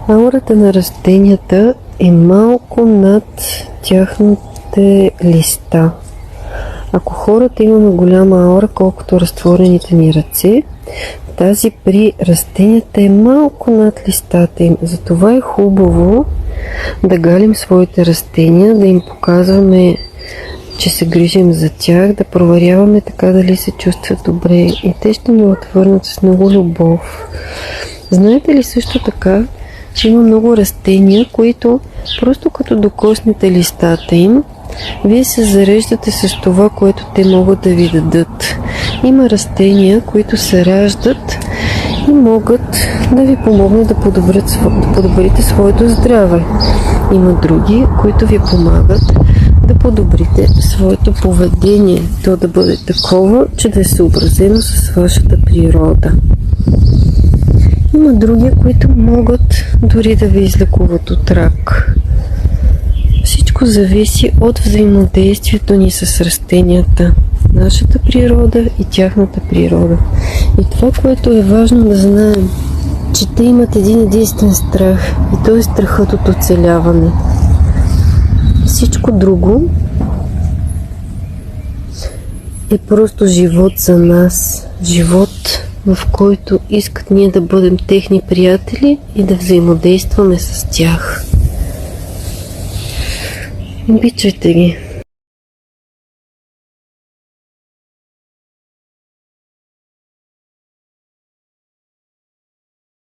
Аурата на растенията е малко над тяхните листа. Ако хората имаме голяма аура, колкото разтворените ни ръце, тази при растенията е малко над листата им. Затова е хубаво да галим своите растения, да им показваме, че се грижим за тях, да проверяваме така дали се чувстват добре и те ще ни отвърнат с много любов. Знаете ли също така, че има много растения, които просто като докоснете листата им, вие се зареждате с това, което те могат да ви дадат. Има растения, които се раждат и могат да ви помогнат да подобрите своето здраве. Има други, които ви помагат да подобрите своето поведение. То да бъде такова, че да е съобразено с вашата природа. Има други, които могат дори да ви излекуват от рак. Всичко зависи от взаимодействието ни с растенията, нашата природа и тяхната природа. И това, което е важно да знаем, че те имат един единствен страх и то е страхът от оцеляване. Всичко друго е просто живот за нас, живот, в който искат ние да бъдем техни приятели и да взаимодействаме с тях. Обичайте ги.